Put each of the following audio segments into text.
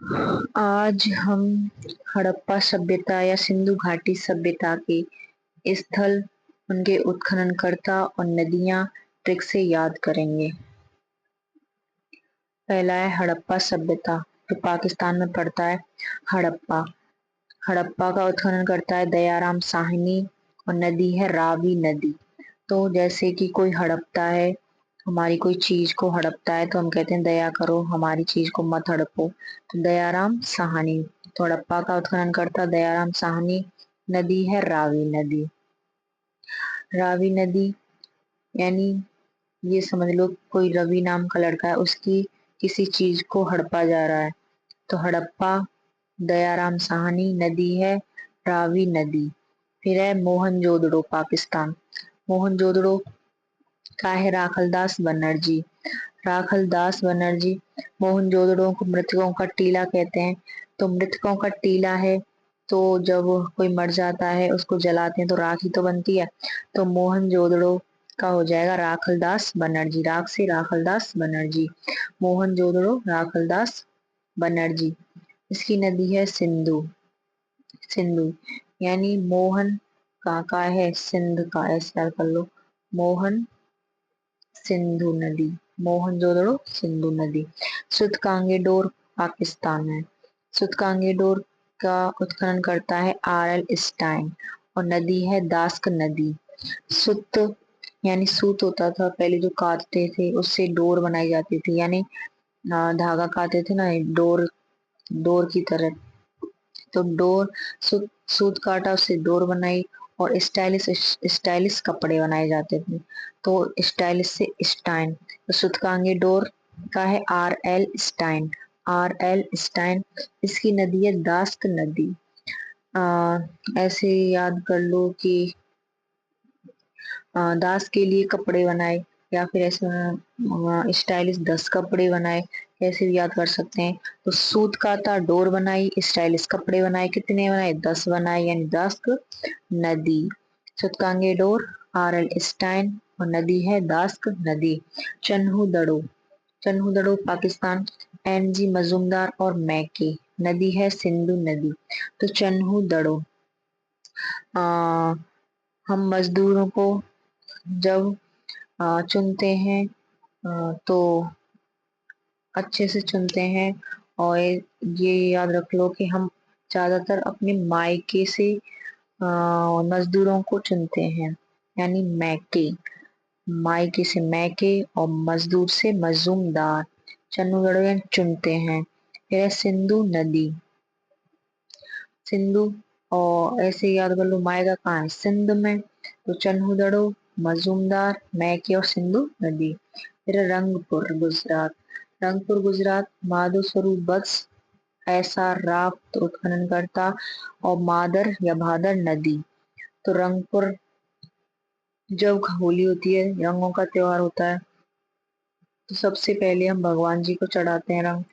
आज हम हड़प्पा सभ्यता या सिंधु घाटी सभ्यता के स्थल, उनके उत्खननकर्ता और नदियां ट्रिक से याद करेंगे। पहला है हड़प्पा सभ्यता, जो पाकिस्तान में पड़ता है। हड़प्पा हड़प्पा का उत्खनन करता है दयाराम साहनी और नदी है रावी नदी। तो जैसे कि कोई हड़पता है, हमारी कोई चीज को हड़पता है तो हम कहते हैं दया करो, हमारी चीज को मत हड़पो। तो दयाराम साहनी। तो हड़प्पा का उत्खनन करता दयाराम साहनी। नदी है रावी नदी। रावी नदी यानी ये समझ लो कोई रवि नाम का लड़का है, उसकी किसी चीज को हड़पा जा रहा है। तो हड़प्पा दयाराम साहनी, नदी है रावी नदी। फिर है मोहनजोदड़ो पाकिस्तान। मोहनजोदड़ो का है राखलदास बनर्जी। राखलदास बनर्जी। मोहनजोदड़ो को मृतकों का टीला कहते हैं। तो मृतकों का टीला है, तो जब कोई मर जाता है उसको जलाते हैं तो राख ही तो बनती है। तो मोहनजोदड़ो का हो जाएगा राखलदास बनर्जी। राख से राखलदास बनर्जी। मोहनजोदड़ो राखलदास बनर्जी। इसकी नदी है सिंधु। सिंधु यानी मोहन का है सिंध का, ऐसे याद कर लो। मोहन सिंधु नदी। मोहनजोदड़ो सिंधु नदी। सुतकांगेडोर पाकिस्तान है। सुतकांगेडोर का उत्खनन करता है आर एल स्टाइन और नदी है दास्क नदी। सुत यानी सूत होता था पहले, जो काटते थे उससे डोर बनाई जाती थी, यानी धागा काटते थे ना, डोर, डोर की तरह। तो डोर, सूत काटा उससे डोर बनाई और स्टाइलिश स्टाइलिश कपड़े बनाए जाते थे। तो स्टाइलिश से स्टाइन। तो सूतकांगे डोर का है आर एल स्टाइन। आर एल स्टाइन। इसकी नदी है दास्क नदी। ऐसे याद कर लो कि दास के लिए कपड़े बनाए, या फिर ऐसे स्टाइलिश 10 कपड़े बनाए, कैसे भी याद कर सकते हैं। तो सूत काता, डोर बनाई, स्टाइलिश कपड़े बनाए, कितने बनाए? 10 बनाए, यानी दास्क नदी। सुतकांगे डोर, आर एल स्टाइन और नदी है दास्क नदी। चन्हू दड़ो। चन्हू दड़ो पाकिस्तान, एन जी मजूमदार और मैके। नदी है सिंधु नदी। तो चन्हू दड़ो, हम मजदूरों को जब चुनते हैं तो अच्छे से चुनते हैं। और ये याद रख लो कि हम ज्यादातर अपने मायके से मजदूरों को चुनते हैं, यानी मैके। मायके से मैके और मजदूर से मजूमदार। चन्नुगढ़ चुनते हैं। फिर है सिंधु नदी। सिंधु, और ऐसे याद कर लो मायका कहाँ है? सिंध में। तो चन्हुदड़ो, मजूमदार, मैके और सिंधु नदी। फिर रंगपुर गुजरात। रंगपुर गुजरात, माधो स्वरूप बख्श, ऐसा राफ्त उत्खनन करता और मादर या भादर नदी। तो रंगपुर, जब होली होती है, रंगों का त्योहार होता है, तो सबसे पहले हम भगवान जी को चढ़ाते हैं रंग,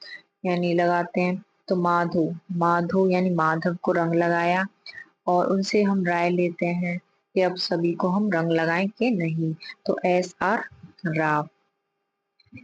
यानी लगाते हैं। तो माधो, माधो यानी माधव को रंग लगाया, और उनसे हम राय लेते हैं कि अब सभी को हम रंग लगाएं कि नहीं। तो एस आर राव।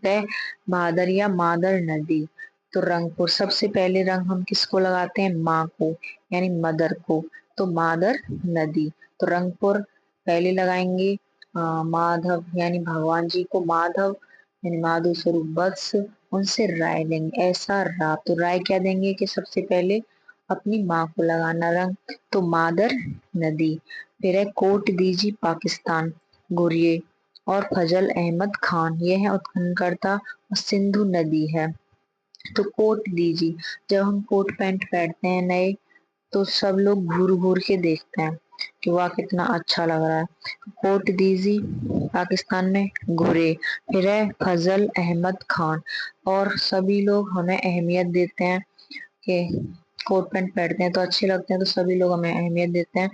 है भादर या मादर नदी। तो रंगपुर, सबसे पहले रंग हम किसको लगाते हैं? माँ को, यानी मदर को। तो मादर नदी। तो रंगपुर पहले लगाएंगे माधव यानी भगवान जी को, माधव यानी माधव स्वरूप बख्श, उनसे राय लेंगे, ऐसा राव। तो राय क्या देंगे कि सबसे पहले अपनी माँ को लगाना रंग। तो मादर नदी। फिर है कोट दीजी पाकिस्तान, गुरिये और फजल अहमद खान, ये है उत्खननकर्ता, और सिंधु नदी है। तो कोट दीजी, जब हम कोट पैंट पहनते हैं नए, तो सब लोग घूर घूर के देखते हैं कि वाह कितना अच्छा लग रहा है। कोट दीजी पाकिस्तान में घुरे। फिर है फजल अहमद खान, और सभी लोग हमें अहमियत देते हैं कि कोट पैंट पहनते हैं तो अच्छे लगते हैं, तो सभी लोग हमें अहमियत देते हैं।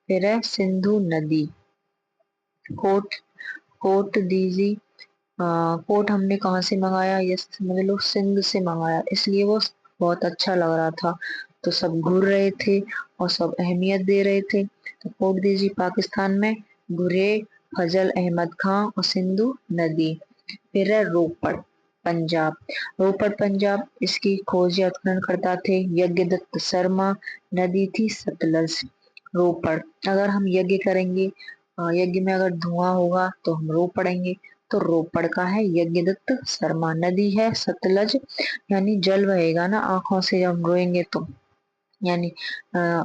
फिर है सिंधु नदी। कोट कोट दीजी, कोट हमने कहाँ से मंगाया? ये समझ लो सिंध से मंगाया, इसलिए वो बहुत अच्छा लग रहा था, तो सब घूर रहे थे और सब अहमियत दे रहे थे। तो कोट दीजी पाकिस्तान में घुरे, फजल अहमद खां और सिंधु नदी। फिर है रोपड़। पंजाब। रोपड़ पंजाब, इसकी खोज या उत्खनन करता थे यज्ञदत्त शर्मा। नदी थी सतलज। रोपड़, अगर हम यज्ञ करेंगे, यज्ञ में अगर धुआं होगा तो हम रो पड़ेंगे, तो रोपड़ का है यज्ञदत्त शर्मा। नदी है सतलज, यानी जल बहेगा ना आंखों से जब हम रोएंगे तो, यानी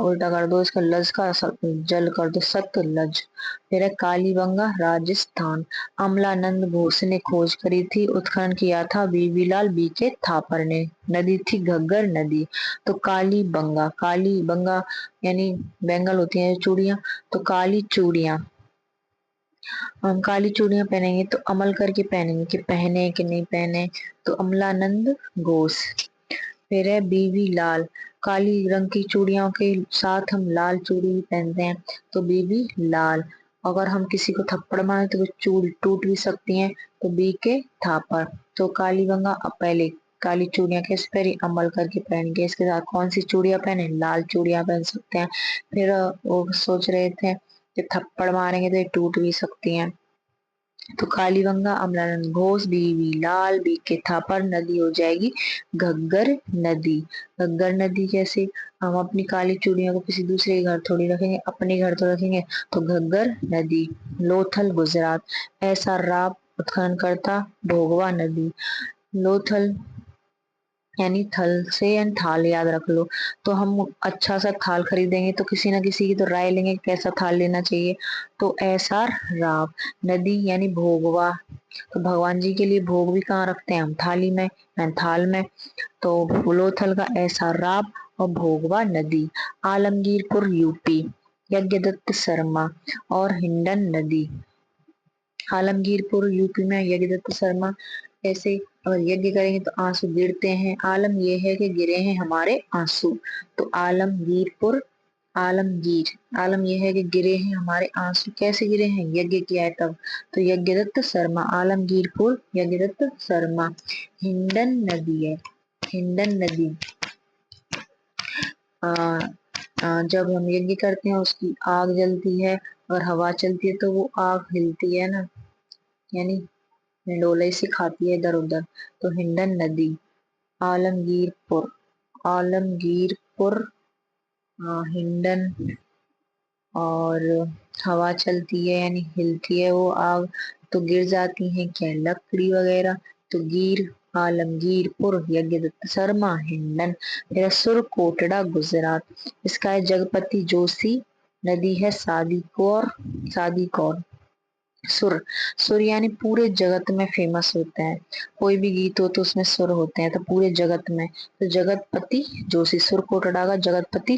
उल्टा कर दो इसका, लज का जल कर दो सतलज। फिर है कालीबंगा राजस्थान। अमलानंद घोष ने खोज करी थी, उत्खनन किया था बीबीलाल बीके थापर ने। नदी थी घग्गर नदी। तो कालीबंगा, कालीबंगा यानी बैंगल होती हैं चूड़ियां, तो काली चूड़ियां, हम काली चूड़ियां पहनेंगे तो अमल करके पहनेंगे कि पहने कि नहीं पहने, तो अमलानंद घोष। फिर है बीबी लाल, काली रंग की चूड़ियों के साथ हम लाल चूड़ी भी पहनते हैं, तो बीबी लाल। अगर हम किसी को थप्पड़ मारे तो वो चूड़ी टूट भी सकती हैं, तो बी के थापर। तो कालीबंगा पहले काली चूड़ियां किस पर अमल करके पहनेंगे, इसके साथ कौन सी चूड़ियां पहने, लाल चूड़ियां पहन सकते हैं। फिर वो सोच रहे थे कि थप्पड़ मारेंगे तो ये टूट भी सकती हैं, तो कालीबंगा अमलानंद घोष बीवी लाल बी के थापर, नदी हो जाएगी घग्गर नदी। घग्गर नदी कैसे, हम अपनी काली चूड़ियों को किसी दूसरे के घर थोड़ी रखेंगे, अपने घर तो रखेंगे, तो घग्गर नदी। लोथल गुजरात, ऐसा राव उत्खनन करता भोगवा नदी। लोथल यानी थल से, यानी थाल याद रख लो, तो हम अच्छा सा थाल खरीदेंगे तो किसी ना किसी की तो राय लेंगे कैसा थाल लेना चाहिए, तो ऐसा राव। नदी यानी भोगवा, तो भगवान जी के लिए भोग भी कहाँ रखते हैं हम, थाली में यानी थाल में, तो फुलोथल का ऐसा राव और भोगवा नदी। आलमगीरपुर यूपी, यज्ञदत्त शर्मा और हिंडन नदी। आलमगीरपुर यूपी में यज्ञदत्त शर्मा, ऐसे अगर यज्ञ करेंगे तो आंसू गिरते हैं, आलम ये है कि गिरे हैं हमारे आंसू, तो आलमगीरपुर, आलमगीर, आलम यह है कि गिरे हैं हमारे आंसू, कैसे गिरे हैं, यज्ञ किया है तब, तो यज्ञदत्त शर्मा। आलमगीरपुर यज्ञदत्त शर्मा। हिंडन नदी है, हिंडन नदी, आ, जब हम यज्ञ करते हैं उसकी आग जलती है और हवा चलती है तो वो आग हिलती है ना, यानी हिंडोले से खाती है इधर उधर, तो हिंडन नदी। आलमगीरपुर, आलमगीरपुर, हिंडन, और हवा चलती है यानी हिलती है वो आग, तो गिर जाती है क्या लकड़ी वगैरह, तो गिर। आलमगीरपुर यज्ञदत्त शर्मा हिंडन। मेरा सुर कोटड़ा गुजरात, इसका है जगपति जोशी। नदी है सादी कौर, सादी कौर। सुर, सुर यानी पूरे जगत में फेमस होता है, कोई भी गीत हो तो उसमें सुर होते हैं, तो पूरे जगत में, तो जगतपति जोशी, सुर कोटड़ा का जगतपति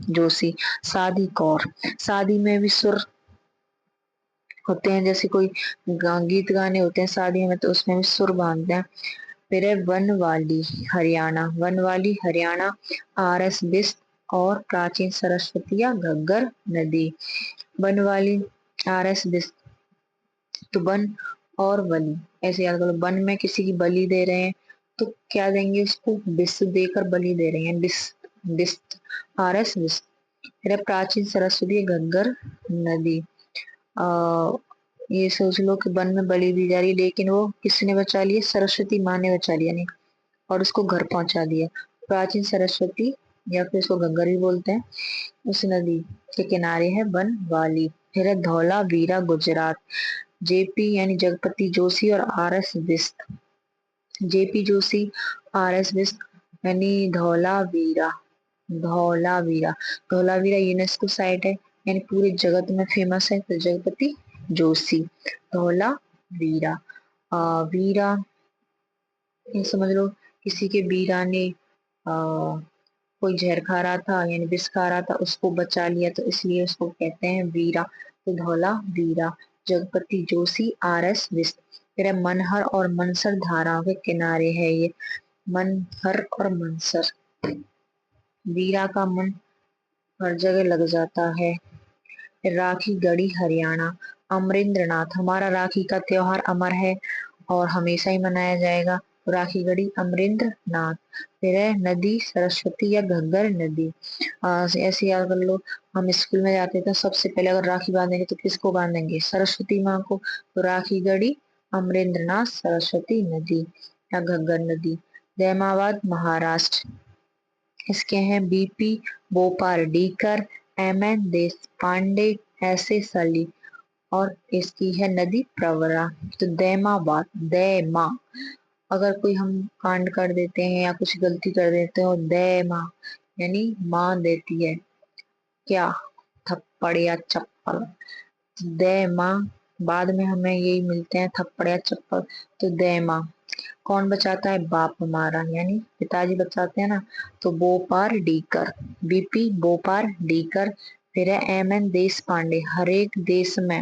जोशी। शादी कौर, शादी में भी सुर होते हैं, जैसे कोई गीत गाने होते हैं शादियों में तो उसमें भी सुर बांधते हैं। फिर है वनवाली हरियाणा, वनवाली हरियाणा, आर एस बिस्ट और प्राचीन सरस्वती या घग्गर नदी। वनवाली आर एस बिस्ट, तो वन और बलि, ऐसे याद करो, वन में किसी की बलि दे रहे हैं तो क्या देंगे उसको, विष देकर बलि दे रहे हैं, विष, विष, आर एस विष। फिर है प्राचीन सरस्वती घग्गर नदी। आ, ये सोच लो कि वन में बलि दी जा रही है, लेकिन वो किसने बचा लिया, सरस्वती माँ ने बचा लिया नहीं, और उसको घर पहुंचा दिया। प्राचीन सरस्वती या फिर उसको घग्गर भी बोलते हैं, उस नदी के किनारे है वनवाली। फिर है धौलावीरा गुजरात, जेपी यानी जगपति जोशी और R S Bisht. JP Joshi, R S Bisht, यानी धौलावीरा, धौलावीरा, धौलावीरा यूनेस्को साइट है, यानी पूरे जगत में फेमस है, तो जगपति जोशी। धौलावीरा, वीरा, ये समझ लो किसी के वीरा ने कोई जहर खा रहा था यानी विष खा रहा था, उसको बचा लिया तो इसलिए उसको कहते हैं वीरा, तो धौला वीरा। Jagpati Joshi, R S Bisht. फिर है मनहर और मनसर धाराओं के किनारे है ये, मनहर और मनसर। वीरा का मन हर जगह लग जाता है। राखी गढ़ी हरियाणा, अमरेंद्र नाथ, हमारा राखी का त्योहार अमर है और हमेशा ही मनाया जाएगा, तो राखी गढ़ी अमरेंद्र नाथ। फिर है नदी सरस्वती या घग्गर नदी। ऐसे याद कर लो, हम स्कूल में जाते थे सबसे पहले अगर राखी बांधेंगे तो किसको बांधेंगे, सरस्वती माँ को, तो राखी गढ़ी अमरेंद्र नाथ सरस्वती नदी। या घग्गर नदी। दैमाबाद महाराष्ट्र, इसके हैं बीपी बोपार्डीकर, एमएन देश पांडे, ऐसे सली, और इसकी है नदी प्रवरा। तो दैमाबाद, दैमा, अगर कोई हम कांड कर देते हैं या कुछ गलती कर देते हो, दैमा यानी माँ देती है क्या, थप्पड़ या चप्पल। दे माँ, बाद में हमें यही मिलते हैं थप्पड़ या चप्पल। तो दे माँ, कौन बचाता है, बाप हमारा यानी पिताजी बचाते हैं ना। तो बोपार डीकर, बीपी बोपार डीकर, फिर है एमएन देश पांडे, हर एक देश में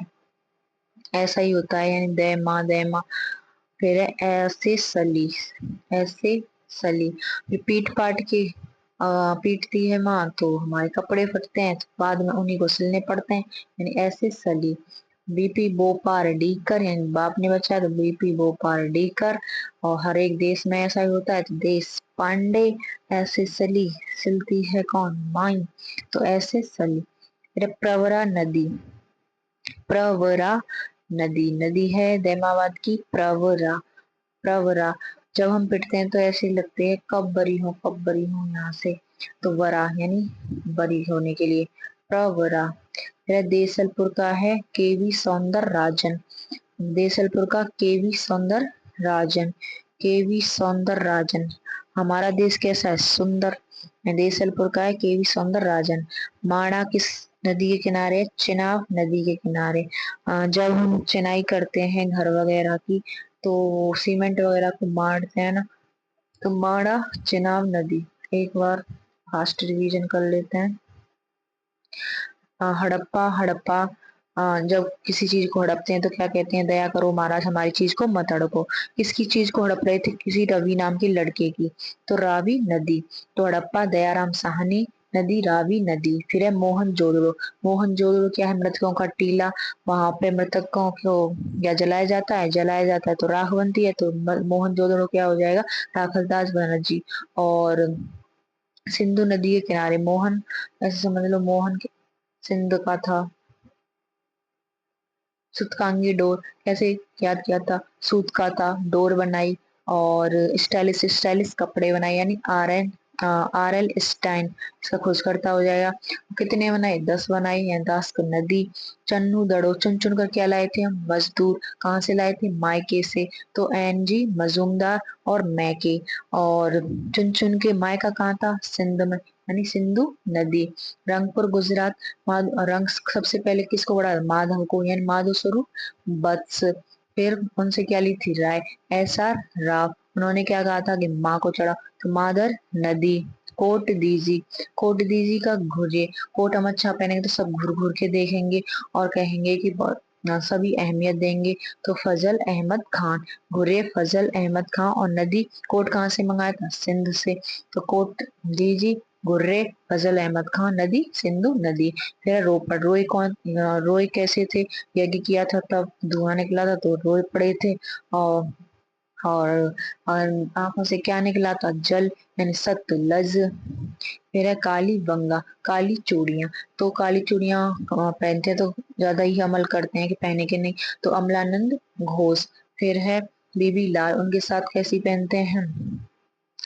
ऐसा ही होता है यानी दे माँ दे माँ। फिर है ऐसे सली, ऐसे सली, ये पीट पाट के पीटती है माँ तो हमारे कपड़े फटते हैं, तो बाद में उन्हीं को सिलने पड़ते हैं, यानी ऐसे सली। बीपी बोपार डीकर, यानी बाप ने बचाया तो बीपी बोपार डीकर। और हर एक देश में ऐसा ही होता है, तो देश पांडे, ऐसे सली, सिलती है कौन, माई, तो ऐसे सली। फिर प्रवरा नदी, प्रवरा नदी, नदी है दैमाबाद की प्रवरा, प्रवरा। जब हम पिटते हैं तो ऐसे लगते हैं कब बरी हूँ यहाँ से, तो वरा यानी बरी होने के लिए, प्रवरा। फिर देसलपुर का है केवी सौंदर राजन, देसलपुर का केवी सौंदर राजन, केवी सौंदर राजन, हमारा देश कैसा है, सुंदर। देसलपुर का है केवी सौंदर राजन। माणा किस नदी के किनारे है? चिनाब नदी के किनारे। जब हम चिनाई करते हैं घर वगैरह की, तो सीमेंट वगैरह को मारते हैं ना, तो माणा चिनाब नदी। एक बार फास्ट रिवीजन कर लेते हैं। हड़प्पा, हड़प्पा, जब किसी चीज को हड़पते हैं तो क्या कहते हैं, दया करो महाराज हमारी चीज को मत हड़पो। किसकी चीज को हड़प रहे थे, किसी रवि नाम के लड़के की, तो रावी नदी। तो हड़प्पा दयाराम साहनी नदी, रावी नदी। फिर है मोहन जोदड़ो, मोहन जोदड़ो क्या है, मृतकों का टीला, वहां पे मृतकों को या जलाया जाता है, जलाया जाता है तो राख बनती है, तो मोहन जोदड़ो क्या हो जाएगा, राखलदास बनर्जी। और सिंधु नदी के किनारे मोहन, ऐसे समझ लो मोहन सिंध का था। सूतकांगी डोर, कैसे याद किया था, सूत का था, डोर बनाई, और स्टाइलिश स्टाइलिश कपड़े बनाए, यानी आर एल स्टाइन, इसका खोजकर्ता हो जाएगा। कितने बनाए, 10 बनाई, या 10 नदी। चन्नू दड़ो, चुन चुन कर क्या लाए थे हम, मजदूर, कहाँ से लाए थे, मायके से, तो एनजी मजूमदार और मैके। और चुन चुन के मायका कहाँ था, सिंध में, यानी सिंधु नदी। रंगपुर गुजरात, रंग सबसे पहले किसको बढ़ा, माधव को, यानी माधव स्वरूप वत्स। फिर उनसे क्या ली थी, राय, एस आर राव, उन्होंने क्या कहा था कि माँ को चढ़ा, तो मादर नदी। कोट दीजी का घुरिए, कोट हम अच्छा पहनेंगे तो सब घुर घुर के देखेंगे और कहेंगे कि बहुत सभी अहमियत देंगे। तो फजल अहमद खान, घुरे फजल अहमद खान। और नदी, कोट कहाँ से मंगाया था, सिंध से, तो कोट दीजी गुर्रे फजल अहमद खान, नदी सिंधु नदी। फिर रोपड़, रोए कैसे थे, यज्ञ किया था तब धुआं निकला था तो रोए पड़े थे। और और, और आंखों से क्या निकला था, जल, यानी सतलज। फिर है काली बंगा, काली चूड़ियां, तो काली चूड़ियां पहनते हैं तो ज्यादा ही अमल करते हैं कि पहने के नहीं, तो अमलानंद घोष। फिर है बीबी लाल, उनके साथ कैसी पहनते हैं,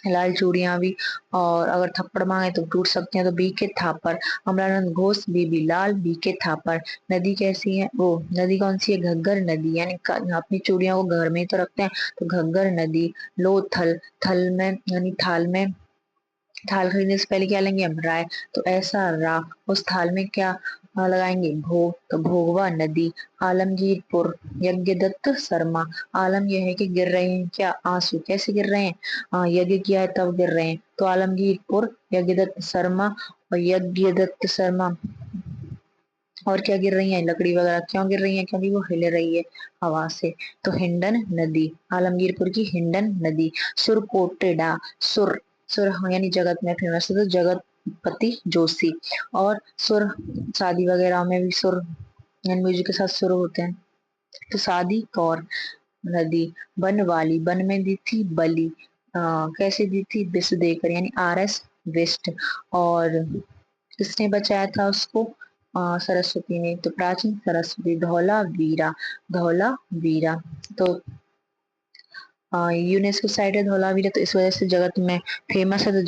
लाल चूड़ियां भी, और अगर थप्पड़ मांगे तो टूट सकते हैं, तो बी के थापर। अमरानंद घोष, बीबी लाल, बी के थापर। नदी कैसी है, वो नदी कौन सी है, घग्गर नदी, यानी अपनी चूड़ियों को घर में ही तो रखते हैं, तो घग्गर नदी। लोथल, थल में यानी थाल में, थाल खरीदने से पहले क्या लेंगे हम, राय, तो ऐसा रा, उस थाल में क्या लगाएंगे, भोग, तो भोगवा नदी। आलमगीरपुर, यज्ञदत्त शर्मा, आलम यह है कि गिर रहे हैं क्या, आंसू, कैसे गिर रहे हैं, यज्ञ किया है तब गिर रहे हैं, तो आलमगीरपुर यज्ञदत्त शर्मा। और यज्ञदत्त शर्मा, और क्या गिर रही है, लकड़ी वगैरह क्यों गिर रही है, क्योंकि वो हिल रही है हवा से। तो हिंडन नदी, आलमगीरपुर की हिंडन नदी। सुरकोटेडा, सुर, सुर यानी जगत में फेमस है, तो जगतपति जोशी। और सुर, शादी वगैरह में भी सुर, यानी म्यूजिक के साथ सुर होते हैं, तो शादी कौर नदी। वन वाली, वन में दी थी बलि, कैसे दी थी, विष देकर, यानी आर एस वेस्ट। और किसने बचाया था उसको, सरस्वती ने, तो प्राचीन सरस्वती। धौला वीरा, धौला वीरा, तो यूनेस्को साइट है धौलावीरा, तो इस वजह से जगत में फेमस है। तो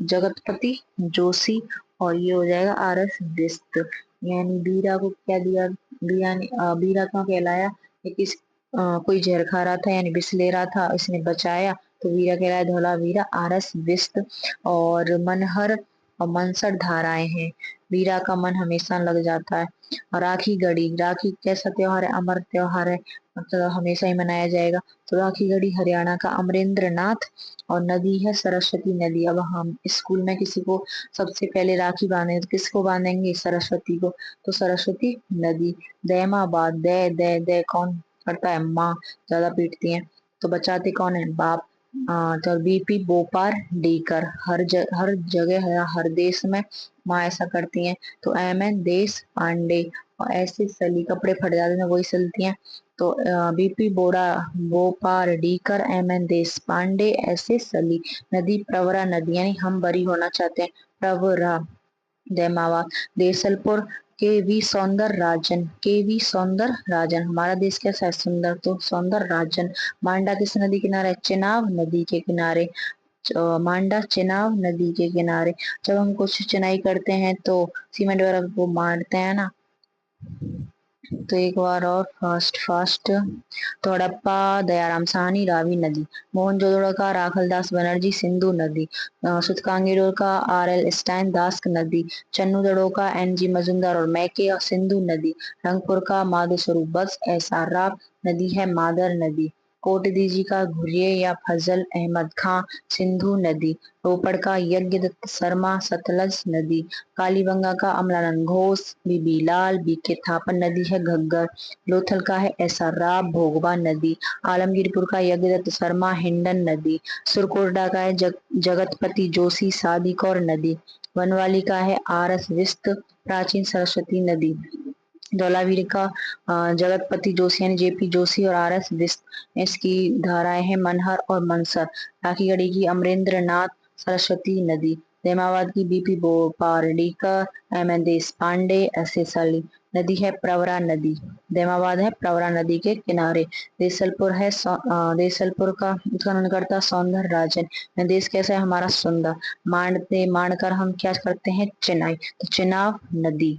जगतपति जोशी, और ये हो जाएगा RS बिष्ट। यानी बीरा को क्या दिया, बीरा क्यों कहलाया, ये कोई जहर खा रहा था यानी विष ले रहा था, इसने बचाया, तो वीरा कहलाया धौलावीरा। RS बिष्ट। और मनहर और मनसठ धाराएं हैं। वीरा का मन हमेशा लग जाता है। और राखी गढ़ी, राखी कैसा त्योहार है, अमर त्योहार है, मतलब हमेशा ही मनाया जाएगा। तो राखी गढ़ी हरियाणा का अमरेंद्र नाथ। और नदी है सरस्वती नदी। अब हम स्कूल में किसी को सबसे पहले राखी बांधे तो किसको बांधेंगे, सरस्वती को। तो सरस्वती नदी। दैमाबाद, दे कौन करता है, माँ ज्यादा पीटती है, तो बचाते कौन है, बाप। तो BP बोपार डीकर, हर जगह हर देश में माँ ऐसा करती हैं। तो MN देश पांडे। और ऐसे सली, कपड़े फट जाते हैं वही सिलती हैं। तो BP बोड़ा बोपार डीकर, MN देश पांडे, ऐसे सली। नदी प्रवरा नदी, यानी हम बरी होना चाहते हैं, प्रवरा। दैमावा। देसलपुर, KV सौंदर राजन, हमारा देश कैसा है, सुंदर, तो सौंदर राजन। मांडा किस नदी किनारे, चिनाब नदी के किनारे। मांडा चिनाब नदी के किनारे। जब हम कुछ चिनाई करते हैं तो सीमेंट वगैरह को मारते हैं ना। तो एक बार और फास्ट फास्ट। तो हड़प्पा दयाराम साहनी रावी नदी। मोहनजोदड़ो का राखलदास बनर्जी सिंधु नदी। सुतकांगेरो का RL स्टाइन दास्क नदी। चन्नूदड़ो का NG मजुमदार और मैके और सिंधु नदी। रंगपुर का माधो स्वरूप बस SR राव नदी है मादर नदी। कोटदीजी का घुरिये या फजल अहमद खां सिंधु नदी। रोपड़ का यज्ञदत्त शर्मा सतलज नदी। कालीबंगा का अमलानंद घोष, बीबी लाल, BK थापन नदी है घग्गर। लोथल का है SR राव भोगवा नदी। आलमगीरपुर का यज्ञदत्त शर्मा हिंडन नदी। सुरकोटडा का है जगतपति जोशी सादिकौर नदी। बनवाली का है RS विस्त प्राचीन सरस्वती नदी। धौलावीर का जगतपति जोशी यानी JP जोशी और RS बिष्ट। इसकी धाराएं हैं मनहर और मनसर। राखीगढ़ी की अमरेंद्र नाथ सरस्वती नदी। दैमाबाद की BP बोपारडीकर, MN देश पांडे, ऐसे साली। नदी है प्रवरा नदी। दैमाबाद है प्रवरा नदी के किनारे। देसलपुर का उत्खननकर्ता सौंदर राजन। देश कैसा है हमारा, सुंदर। मांडते मांडकर हम क्या करते हैं, चिनाई, तो चिनाब नदी।